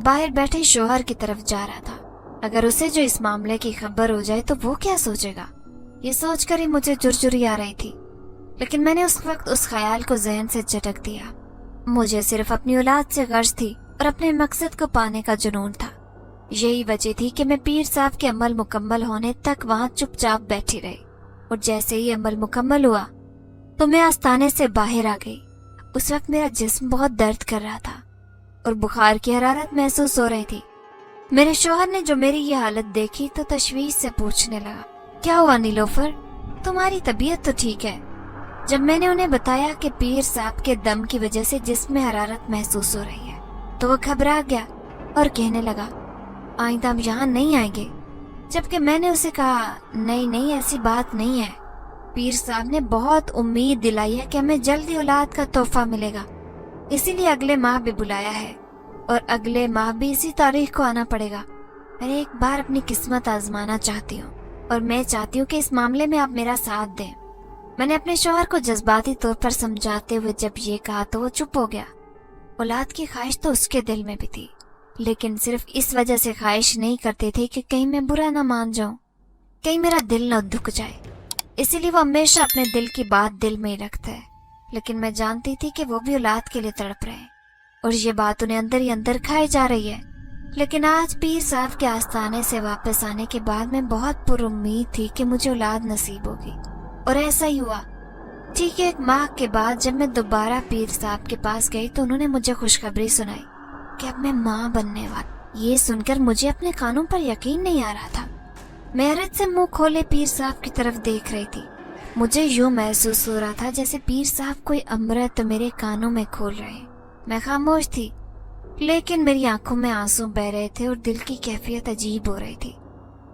باہر بیٹھے شوہر کی طرف جا رہا تھا۔ اگر اسے جو اس معاملے کی خبر ہو جائے تو وہ کیا سوچے گا؟ یہ سوچ کر ہی مجھے جرجری آ رہی تھی، لیکن میں نے اس وقت اس خیال کو ذہن سے جھٹک دیا۔ مجھے صرف اپنی اولاد سے غرض تھی اور اپنے مقصد کو پانے کا جنون تھا۔ یہی وجہ تھی کہ میں پیر صاحب کے عمل مکمل ہونے تک وہاں چپ چاپ بیٹھی رہی، اور جیسے ہی عمل مکمل ہوا تو میں آستانے سے باہر آ گئی۔ اس وقت میرا جسم بہت درد کر رہا تھا اور بخار کی حرارت محسوس ہو رہی تھی۔ میرے شوہر نے جو میری یہ حالت دیکھی تو تشویش سے پوچھنے لگا، کیا ہوا نیلوفر، تمہاری طبیعت تو ٹھیک ہے؟ جب میں نے انہیں بتایا کہ پیر صاحب کے دم کی وجہ سے جسم میں حرارت محسوس ہو رہی ہے تو وہ گھبرا گیا اور کہنے لگا، آئندہ ہم یہاں نہیں آئیں گے۔ جبکہ میں نے اسے کہا، نہیں ایسی بات نہیں ہے، پیر صاحب نے بہت امید دلائی ہے کہ ہمیں جلدی اولاد کا تحفہ ملے گا، اسی لیے اگلے ماہ بھی بلایا ہے۔ और अगले माह भी इसी तारीख को आना पड़ेगा। मैं एक बार अपनी किस्मत आजमाना चाहती हूँ और मैं चाहती हूँ कि इस मामले में आप मेरा साथ दें। मैंने अपने शौहर को जज्बाती तौर पर समझाते हुए जब ये कहा तो वो चुप हो गया। औलाद की ख्वाहिश तो उसके दिल में भी थी, लेकिन सिर्फ इस वजह से ख्वाहिश नहीं करते थे कि कहीं मैं बुरा ना मान जाऊं, कहीं मेरा दिल न दुख जाए। इसीलिए वो हमेशा अपने दिल की बात दिल में ही रखता है। लेकिन मैं जानती थी कि वो भी औलाद के लिए तड़प रहे हैं और ये बात उन्हें अंदर ही अंदर खाई जा रही है। लेकिन आज पीर साहब के आस्थाने से वापस आने के बाद मैं बहुत पुरुम्मीद थी कि मुझे औलाद नसीब होगी, और ऐसा ही हुआ। ठीक 1 माह के बाद जब मैं दोबारा पीर साहब के पास गई तो उन्होंने मुझे खुशखबरी सुनाई कि अब मैं माँ बनने वाली। ये सुनकर मुझे अपने कानों पर यकीन नहीं आ रहा था। मैं हैरत से मुंह खोले पीर साहब की तरफ देख रही थी। मुझे यूं महसूस हो रहा था जैसे पीर साहब कोई अमृत मेरे कानों में खोल रहे। मैं खामोश थी, लेकिन मेरी आंखों में आंसू बह रहे थे और दिल की कैफियत अजीब हो रही थी।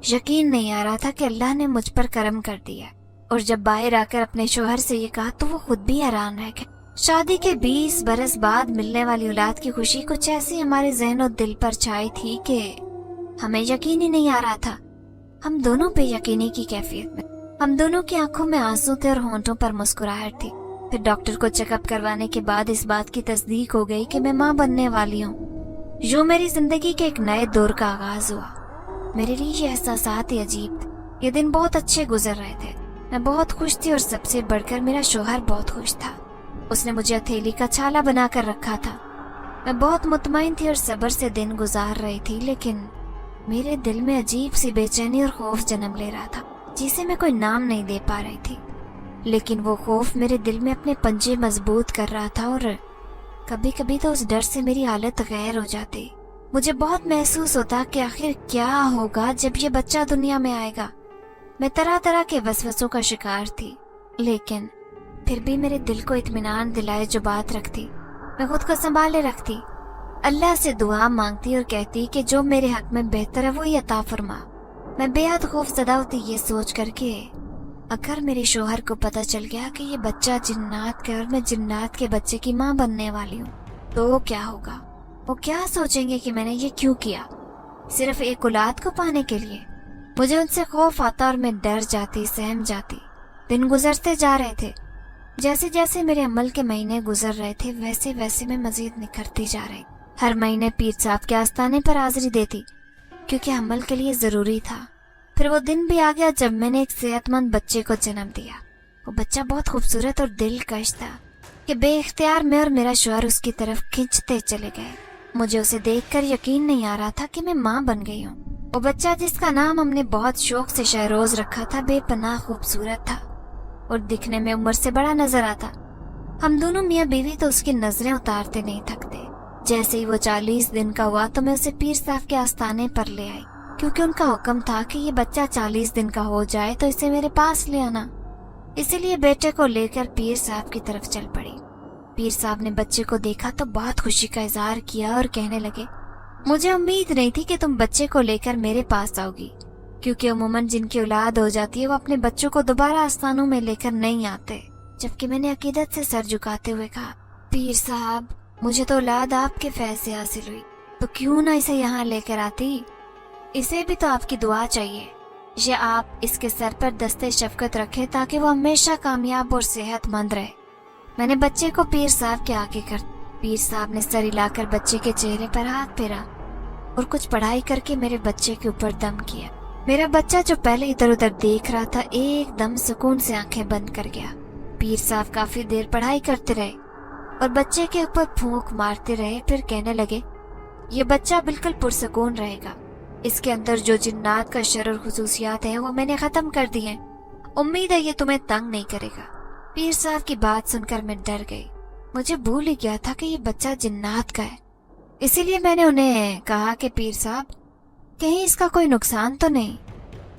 यकीन नहीं आ रहा था कि अल्लाह ने मुझ पर करम कर दिया। और जब बाहर आकर अपने शौहर से ये कहा तो वो खुद भी हैरान रह गए। शादी के 20 बरस बाद मिलने वाली औलाद की खुशी कुछ ऐसी हमारे जहन और दिल पर छाई थी कि हमें यकीन ही नहीं आ रहा था। हम दोनों पे यकीनी की कैफियत में, हम दोनों की आंखों में आंसू थे और होंठों पर मुस्कुराहट थी। फिर डॉक्टर को चेकअप करवाने के बाद इस बात की तस्दीक हो गई कि मैं माँ बनने वाली हूँ। यूं मेरी जिंदगी के एक नए दौर का आगाज हुआ। मेरे लिए ये एहसासात ही अजीब थे। ये दिन बहुत अच्छे गुजर रहे थे। मैं बहुत खुश थी और सबसे बढ़कर मेरा शौहर बहुत खुश था। उसने मुझे हथेली का छाला बना कर रखा था। मैं बहुत मुतमईन थी और सब्र से दिन गुजार रही थी, लेकिन मेरे दिल में अजीब सी बेचैनी और खौफ जन्म ले रहा था जिसे मैं कोई नाम नहीं दे पा रही थी। लेकिन वो खौफ मेरे दिल में अपने पंजे मजबूत कर रहा था और कभी कभी तो उस डर से मेरी हालत गैर हो जाती। मुझे बहुत महसूस होता कि आखिर क्या होगा जब ये बच्चा दुनिया में आएगा। मैं तरह तरह के वसवसों का शिकार थी, लेकिन फिर भी मेरे दिल को इत्मीनान दिलाए जो बात रखती, मैं खुद को संभाले रखती। अल्लाह से दुआ मांगती और कहती कि जो मेरे हक में बेहतर है वो ही अता फरमा। मैं बेहद खौफजदा होती ये सोच करके अगर मेरे शौहर को पता चल गया कि ये बच्चा जिन्नात का और मैं जिन्नात के बच्चे की माँ बनने वाली हूँ तो क्या होगा। वो क्या सोचेंगे कि मैंने ये क्यों किया, सिर्फ एक औलाद को पाने के लिए। मुझे उनसे खौफ आता और मैं डर जाती, सहम जाती। दिन गुजरते जा रहे थे। जैसे जैसे मेरे अमल के महीने गुजर रहे थे वैसे वैसे मैं मजीद निखरती जा रही। हर महीने पीर साहब के आस्थाने पर हाजिरी देती क्योंकि अमल के लिए जरूरी था। फिर वो दिन भी आ गया जब मैंने एक सेहतमंद बच्चे को जन्म दिया। वो बच्चा बहुत खूबसूरत और दिलकश था कि बेइख्तियार मैं और मेरा शौहर उसकी तरफ खींचते चले गए। मुझे उसे देखकर यकीन नहीं आ रहा था कि मैं माँ बन गई हूँ। वो बच्चा जिसका नाम हमने बहुत शौक से शहरोज रखा था बेपनाह खूबसूरत था और दिखने में उम्र से बड़ा नजर आता। हम दोनों मियाँ बीवी तो उसकी नजरें उतारते नहीं थकते। जैसे ही वो 40 दिन का हुआ तो मैं उसे पीर साहब के आस्थाने पर ले आई क्योंकि उनका हुक्म था कि ये बच्चा 40 दिन का हो जाए तो इसे मेरे पास ले आना। इसीलिए बेटे को लेकर पीर साहब की तरफ चल पड़ी। पीर साहब ने बच्चे को देखा तो बहुत खुशी का इजहार किया और कहने लगे, मुझे उम्मीद नहीं थी कि तुम बच्चे को लेकर मेरे पास आओगी, क्योंकि अमूमन जिनकी औलाद हो जाती है वो अपने बच्चों को दोबारा आस्थानों में लेकर नहीं आते। जबकि मैंने अकीदत से सर झुकाते हुए कहा, पीर साहब मुझे तो औलाद आपके फैज़ से हासिल हुई, तो क्यों ना इसे यहाँ लेकर आती। इसे भी तो आपकी दुआ चाहिए। ये आप इसके सर पर दस्ते शफकत रखें ताकि वो हमेशा कामयाब और सेहतमंद रहे। मैंने बच्चे को पीर साहब के आगे कर। पीर साहब ने सर हिलाकर बच्चे के चेहरे पर हाथ फेरा और कुछ पढ़ाई करके मेरे बच्चे के ऊपर दम किया। मेरा बच्चा जो पहले इधर उधर देख रहा था एकदम सुकून से आंखें बंद कर गया। पीर साहब काफी देर पढ़ाई करते रहे और बच्चे के ऊपर फूंक मारते रहे। फिर कहने लगे, ये बच्चा बिल्कुल पुरसकून रहेगा। इसके अंदर जो जिन्नात का शर और खुसूसियात हैं वो मैंने खत्म कर दी हैं। उम्मीद है ये तुम्हें तंग नहीं करेगा। पीर साहब की बात सुनकर मैं डर गई। मुझे भूल ही गया था कि ये बच्चा जिन्नात का है। इसीलिए मैंने उन्हें कहा कि पीर साहब कहीं इसका कोई नुकसान तो नहीं।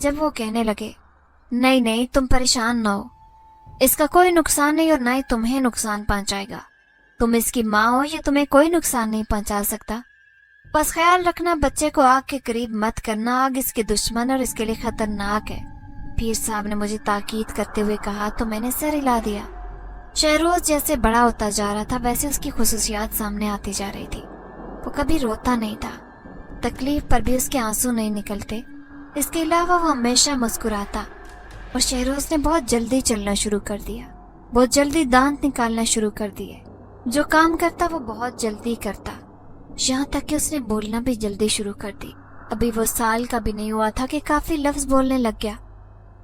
जब वो कहने लगे, नहीं नहीं तुम परेशान ना हो, इसका कोई नुकसान नहीं और ना ही तुम्हें नुकसान पहुंचाएगा। तुम इसकी माँ हो, ये तुम्हें कोई नुकसान नहीं पहुंचा सकता। बस ख्याल रखना बच्चे को आग के करीब मत करना, आग इसके दुश्मन और इसके लिए खतरनाक है। पीर साहब ने मुझे ताकीद करते हुए कहा तो मैंने सर हिला दिया। शहरोज जैसे बड़ा होता जा रहा था वैसे उसकी खुसूसियात सामने आती जा रही थी। वो कभी रोता नहीं था, तकलीफ पर भी उसके आंसू नहीं निकलते। इसके अलावा वो हमेशा मुस्कुराता। और शहरोज ने बहुत जल्दी चलना शुरू कर दिया, बहुत जल्दी दांत निकालना शुरू कर दिए। जो काम करता वो बहुत जल्दी करता, यहाँ तक कि उसने बोलना भी जल्दी शुरू कर दी। अभी वो साल का भी नहीं हुआ था कि काफी लफ्ज बोलने लग गया।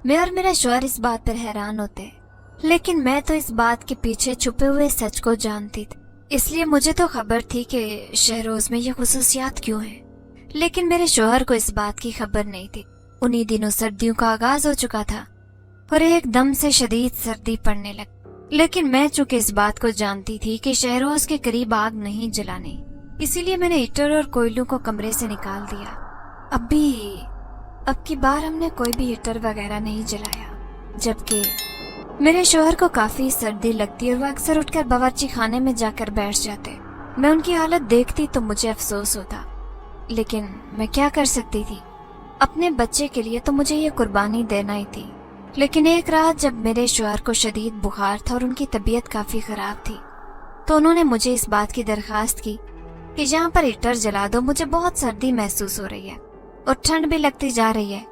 मैं और मेरा शौहर इस बात पर हैरान होते, लेकिन मैं तो इस बात के पीछे छुपे हुए सच को जानती थी। इसलिए मुझे तो खबर थी कि शहरोज में ये खुसूसियात क्यों है, लेकिन मेरे शौहर को इस बात की खबर नहीं थी। उन्हीं दिनों सर्दियों का आगाज हो चुका था और एकदम से शदीद सर्दी पड़ने लगी। लेकिन मैं चूंकि इस बात को जानती थी कि शहरोज के करीब आग नहीं जलानी, इसीलिए मैंने हीटर और कोयलों को कमरे से निकाल दिया। अब की बार हमने कोई भी हीटर वगैरह नहीं जलाया, जबकि मेरे शौहर को काफी सर्दी लगती और वो अक्सर उठकर बावर्ची खाने में जाकर बैठ जाते। मैं उनकी हालत देखती तो मुझे अफसोस होता, लेकिन मैं क्या कर सकती थी। अपने बच्चे के लिए तो मुझे ये कुर्बानी देना ही थी। लेकिन एक रात जब मेरे शौहर को शदीद बुखार था और उनकी तबीयत काफी खराब थी, तो उन्होंने मुझे इस बात की दरखास्त की कि यहाँ पर हीटर जला दो, मुझे बहुत सर्दी महसूस हो रही है और ठंड भी लगती जा रही है।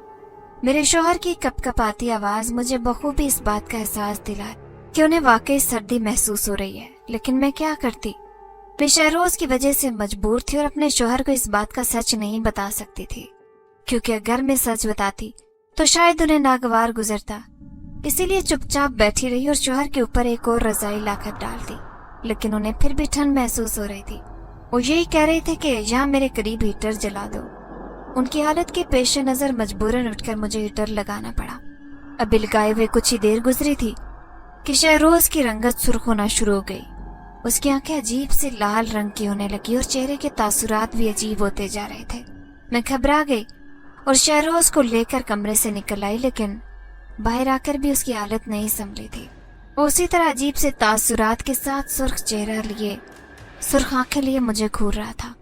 मेरे शौहर की कपकपाती आवाज मुझे बखूबी इस बात का एहसास दिलाया कि उन्हें वाकई सर्दी महसूस हो रही है। लेकिन मैं क्या करती। मैं शहरोज की वजह से मजबूर थी और अपने शौहर को इस बात का सच नहीं बता सकती थी, क्योंकि अगर मैं सच बताती तो शायद उन्हें नागवार गुजरता। इसीलिए चुपचाप बैठी रही और शौहर के ऊपर एक और रजाई लाकर डाल दी। लेकिन उन्हें फिर भी ठंड महसूस हो रही थी। वो यही कह रहे थे कि यहाँ मेरे करीब हीटर जला दो। उनकी हालत के पेश नजर मजबूरन उठकर मुझे हीटर लगाना पड़ा। अभी लगाए हुए कुछ ही देर गुजरी थी कि शहरोज की रंगत सुर्ख होना शुरू हो गई। उसकी आंखें अजीब से लाल रंग की होने लगी और चेहरे के तासुरात भी अजीब होते जा रहे थे। मैं घबरा गई और शहरोज को लेकर कमरे से निकल आई, लेकिन बाहर आकर भी उसकी हालत नहीं संभली थी। उसी तरह अजीब से तासुरात के साथ सुर्ख चेहरा लिए, सुर्ख आंखें लिए मुझे घूर रहा था।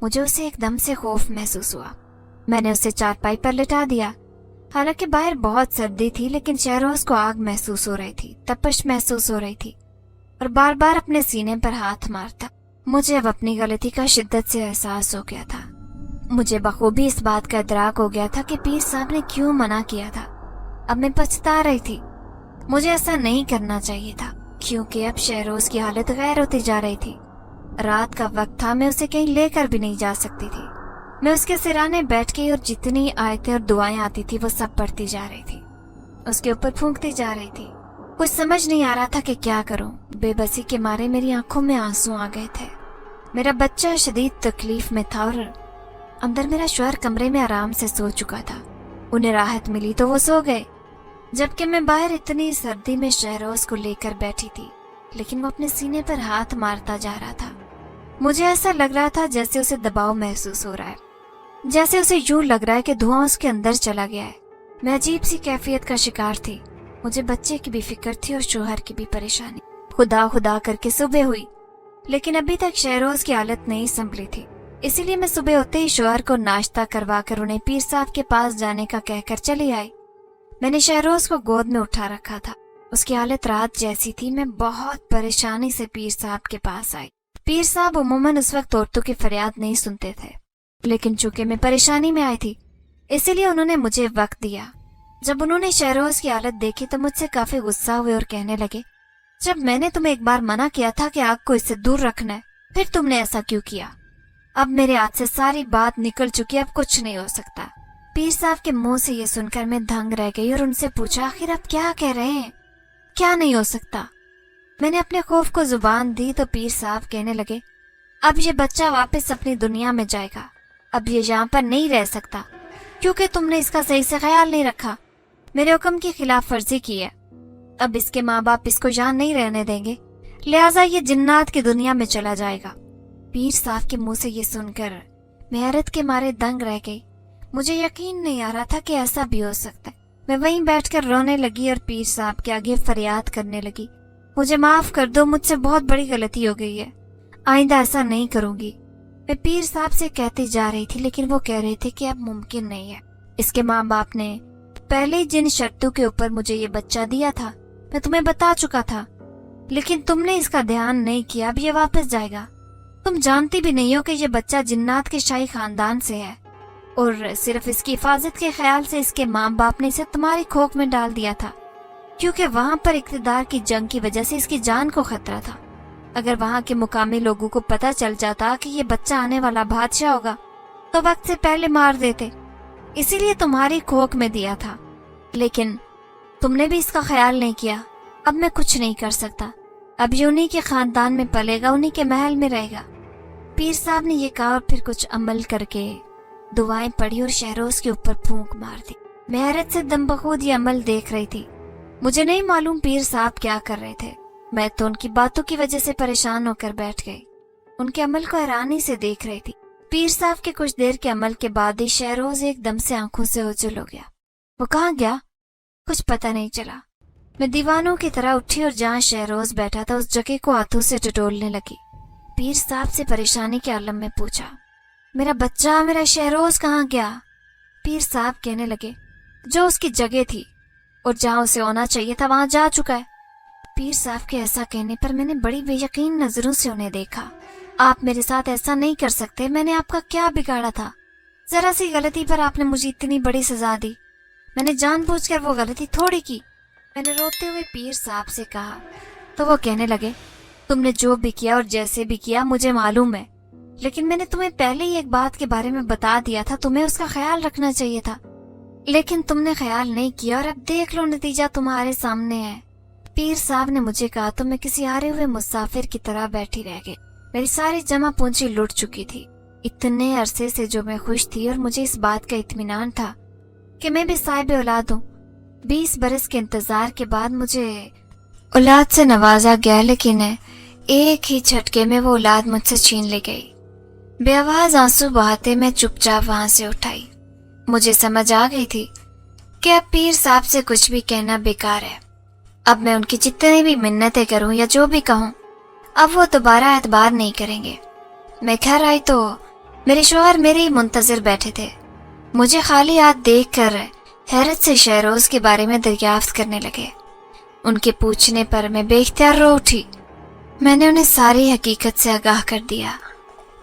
मुझे उसे एकदम से खौफ महसूस हुआ। मैंने उसे चारपाई पर लिटा दिया। हालांकि बाहर बहुत सर्दी थी, लेकिन शहरोज को आग महसूस हो रही थी, तपश महसूस हो रही थी और बार बार अपने सीने पर हाथ मारता। मुझे अब अपनी गलती का शिद्दत से एहसास हो गया था। मुझे बखूबी इस बात का इदराक हो गया था कि पीर साहब ने क्यों मना किया था। अब मैं पछता रही थी। मुझे ऐसा नहीं करना चाहिए था, क्योंकि अब शहरोज की हालत गैर होती जा रही थी। रात का वक्त था, मैं उसे कहीं लेकर भी नहीं जा सकती थी। मैं उसके सिराने बैठ गई और जितनी आयतें और दुआएं आती थी वो सब पढ़ती जा रही थी, उसके ऊपर फूंकती जा रही थी। कुछ समझ नहीं आ रहा था कि क्या करूं। बेबसी के मारे मेरी आंखों में आंसू आ गए थे। मेरा बच्चा शदीद तकलीफ में था और अंदर मेरा शौहर कमरे में आराम से सो चुका था। उन्हें राहत मिली तो वो सो गए, जबकि मैं बाहर इतनी सर्दी में शहरोज को लेकर बैठी थी, लेकिन वो अपने सीने पर हाथ मारता जा रहा था। मुझे ऐसा लग रहा था जैसे उसे दबाव महसूस हो रहा है, जैसे उसे यूं लग रहा है कि धुआं उसके अंदर चला गया है। मैं अजीब सी कैफियत का शिकार थी। मुझे बच्चे की भी फिक्र थी और शौहर की भी परेशानी। खुदा खुदा करके सुबह हुई, लेकिन अभी तक शहरोज की हालत नहीं संभली थी। इसीलिए मैं सुबह होते ही शौहर को नाश्ता करवा कर उन्हें पीर साहब के पास जाने का कहकर चली आई। मैंने शहरोज को गोद में उठा रखा था। उसकी हालत रात जैसी थी। मैं बहुत परेशानी से पीर साहब के पास आई। पीर साहब उमूमन उस वक्त औरतों की फरियाद नहीं सुनते थे, लेकिन चूंकि मैं परेशानी में आई थी, इसीलिए उन्होंने मुझे वक्त दिया। जब उन्होंने शहरोज की हालत देखी तो मुझसे काफी गुस्सा हुए और कहने लगे, जब मैंने तुम्हें एक बार मना किया था कि आग को इससे दूर रखना है, फिर तुमने ऐसा क्यों किया? अब मेरे हाथ से सारी बात निकल चुकी, अब कुछ नहीं हो सकता। पीर साहब के मुंह से ये सुनकर मैं दंग रह गई और उनसे पूछा, आखिर आप क्या कह रहे हैं? क्या नहीं हो सकता? मैंने अपने खौफ को जुबान दी तो पीर साहब कहने लगे, अब ये बच्चा वापस अपनी दुनिया में जाएगा। अब ये यहाँ पर नहीं रह सकता, क्योंकि तुमने इसका सही से ख्याल नहीं रखा, मेरे हुक्म की खिलाफ वर्जी की है। अब इसके माँ बाप इसको यहाँ नहीं रहने देंगे, लिहाजा ये जिन्नात की दुनिया में चला जाएगा। पीर साहब के मुंह से ये सुनकर मैं हैरत के मारे दंग रह गई। मुझे यकीन नहीं आ रहा था कि ऐसा भी हो सकता है। मैं वहीं बैठकर रोने लगी और पीर साहब के आगे फरियाद करने लगी, मुझे माफ कर दो, मुझसे बहुत बड़ी गलती हो गई है, आइंदा ऐसा नहीं करूंगी। मैं पीर साहब से कहती जा रही थी, लेकिन वो कह रहे थे कि अब मुमकिन नहीं है। इसके माँ बाप ने पहले ही जिन शर्तों के ऊपर मुझे ये बच्चा दिया था मैं तुम्हें बता चुका था, लेकिन तुमने इसका ध्यान नहीं किया। अब ये वापस जाएगा, तुम जानती भी नहीं हो कि ये बच्चा जिन्नात के शाही खानदान से है और सिर्फ इसकी हिफाजत के ख्याल से इसके माँ बाप ने इसे तुम्हारी खोख में डाल दिया था, क्योंकि वहाँ पर इक़्तिदार की जंग की वजह से इसकी जान को खतरा था। अगर वहाँ के मुकामी लोगों को पता चल जाता कि ये बच्चा आने वाला बादशाह होगा तो वक्त से पहले मार देते, इसीलिए तुम्हारी खोख में दिया था। लेकिन तुमने भी इसका ख्याल नहीं किया। अब मैं कुछ नहीं कर सकता, अब ये उन्हीं के खानदान में पलेगा, उन्हीं के महल में रहेगा। पीर साहब ने ये कहा और फिर कुछ अमल करके दुआएं पढ़ी और शहरोज के ऊपर फूंक मार दी। मैं हैरत से दमबखूद ये अमल देख रही थी। मुझे नहीं मालूम पीर साहब क्या कर रहे थे, मैं तो उनकी बातों की वजह से परेशान होकर बैठ गई। उनके अमल को हैरानी से देख रही थी। पीर साहब के कुछ देर के अमल के बाद ही शहरोज एकदम से आंखों से ओझल हो गया। वो कहाँ गया कुछ पता नहीं चला। मैं दीवानों की तरह उठी और जहाँ शहरोज बैठा था उस जगह को हाथों से टटोलने लगी। पीर साहब से परेशानी के आलम में पूछा, मेरा बच्चा, मेरा शहरोज कहाँ गया? पीर साहब कहने लगे, जो उसकी जगह थी और जहाँ उसे होना चाहिए था वहां जा चुका है। पीर साहब के ऐसा कहने पर मैंने बड़ी बेयकीन नजरों से उन्हें देखा। आप मेरे साथ ऐसा नहीं कर सकते, मैंने आपका क्या बिगाड़ा था? जरा सी गलती पर आपने मुझे इतनी बड़ी सजा दी। मैंने जानबूझकर वो गलती थोड़ी की, मैंने रोते हुए पीर साहब से कहा। तो वो कहने लगे, तुमने जो भी किया और जैसे भी किया मुझे मालूम है, लेकिन मैंने तुम्हें पहले ही एक बात के बारे में बता दिया था, तुम्हें उसका ख्याल रखना चाहिए था, लेकिन तुमने ख्याल नहीं किया और अब देख लो नतीजा तुम्हारे सामने है। पीर साहब ने मुझे कहा तो मैं किसी हारे हुए मुसाफिर की तरह बैठी रह गई। मेरी सारी जमा पूंजी लुट चुकी थी। इतने अरसे से जो मैं खुश थी और मुझे इस बात का इत्मीनान था कि मैं भी साहिब औलाद हूँ। 20 बरस के इंतजार के बाद मुझे औलाद से नवाजा गया, लेकिन एक ही झटके में वो औलाद मुझसे छीन ली गई। बेआवाज आंसू बहाते मैं चुपचाप वहां से उठाई। मुझे समझ आ गई थी कि अब पीर साहब से कुछ भी कहना बेकार है। अब मैं उनकी जितनी भी मिन्नतें करूं या जो भी कहूं, अब वो दोबारा एतबार नहीं करेंगे। मैं घर आई तो मेरे शौहर मेरे ही मुंतजिर बैठे थे। मुझे खाली हाथ देखकर हैरत से शहरोज के बारे में दरियाफ्त करने लगे। उनके पूछने पर मैं बेख्तियार रो उठी। मैंने उन्हें सारी हकीकत से आगाह कर दिया।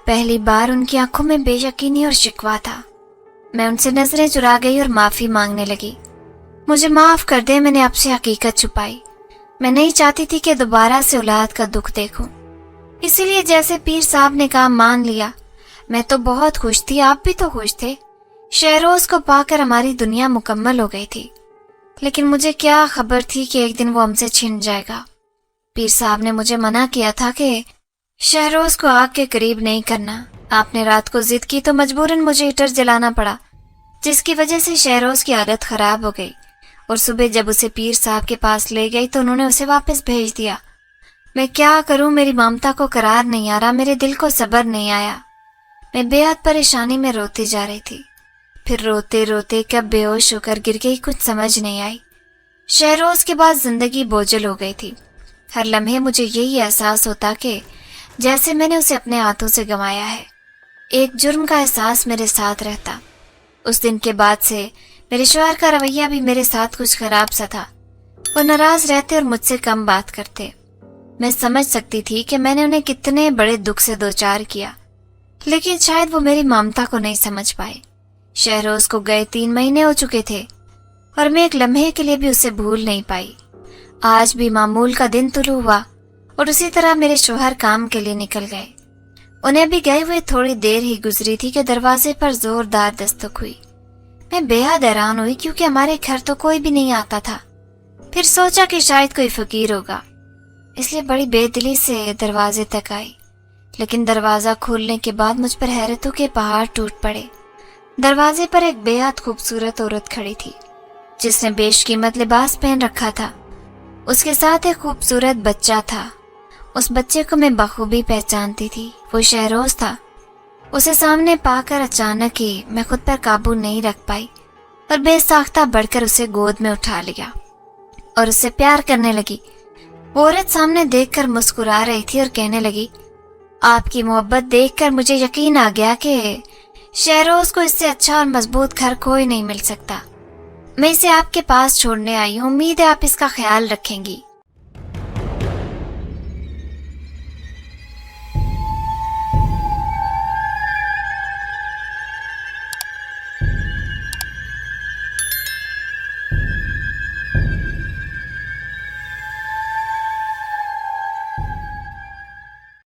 पहली बार उनकी आंखों में बेयकीनी और शिकवा था। मैं उनसे नजरें चुरा गई और माफी मांगने लगी। मुझे माफ कर दे, मैंने आपसे हकीकत छुपाई। मैं नहीं चाहती थी कि दोबारा से औलाद का दुख देखूं, इसीलिए जैसे पीर साहब ने कहा मान लिया। मैं तो बहुत खुश थी, आप भी तो खुश थे। शहरोज को पाकर हमारी दुनिया मुकम्मल हो गई थी, लेकिन मुझे क्या खबर थी कि एक दिन वो हमसे छिन जाएगा। पीर साहब ने मुझे मना किया था कि शहरोज को आग के करीब नहीं करना। आपने रात को जिद की तो मजबूरन मुझे हीटर जलाना पड़ा, जिसकी वजह से शहरोज की हालत खराब हो गई और सुबह जब उसे पीर साहब के पास ले गई तो उन्होंने उसे वापस भेज दिया। मैं क्या करूं, मेरी ममता को करार नहीं आ रहा, मेरे दिल को सब्र नहीं आया। मैं बेहद परेशानी में रोती जा रही थी। फिर रोते रोते कब बेहोश होकर गिर गई, कुछ समझ नहीं आई। शहरोज के बाद जिंदगी बोझल हो गई थी। हर लम्हे मुझे यही एहसास होता कि जैसे मैंने उसे अपने हाथों से गंवाया है। एक जुर्म का एहसास मेरे साथ रहता। उस दिन के बाद से मेरे शौहर का रवैया भी मेरे साथ कुछ खराब सा था। वो नाराज रहते और मुझसे कम बात करते। मैं समझ सकती थी कि मैंने उन्हें कितने बड़े दुख से दो चार किया, लेकिन शायद वो मेरी ममता को नहीं समझ पाए। शहरोज को गए 3 महीने हो चुके थे और मैं एक लम्हे के लिए भी उसे भूल नहीं पाई। आज भी मामूल का दिन तुलू हुआ और उसी तरह मेरे शौहर काम के लिए निकल गए। उन्हें भी गए हुए थोड़ी देर ही गुजरी थी कि दरवाजे पर जोरदार दस्तक हुई। मैं बेहद हैरान हुई क्योंकि हमारे घर तो कोई भी नहीं आता था। फिर सोचा कि शायद कोई फकीर होगा, इसलिए बड़ी बेदिली से दरवाजे तक आई। लेकिन दरवाजा खोलने के बाद मुझ पर हैरतों के पहाड़ टूट पड़े। दरवाजे पर एक बेहद खूबसूरत औरत खड़ी थी जिसने बेशकीमत लिबास पहन रखा था। उसके साथ एक खूबसूरत बच्चा था। उस बच्चे को मैं बखूबी पहचानती थी, वो शहरोज था। उसे सामने पाकर अचानक ही मैं खुद पर काबू नहीं रख पाई और बेसाख्ता बढ़कर उसे गोद में उठा लिया और उससे प्यार करने लगी। वो औरत सामने देखकर मुस्कुरा रही थी और कहने लगी, आपकी मोहब्बत देखकर मुझे यकीन आ गया कि शहरोज को इससे अच्छा और मजबूत घर कोई नहीं मिल सकता। मैं इसे आपके पास छोड़ने आई हूँ, उम्मीद है आप इसका ख्याल रखेंगी।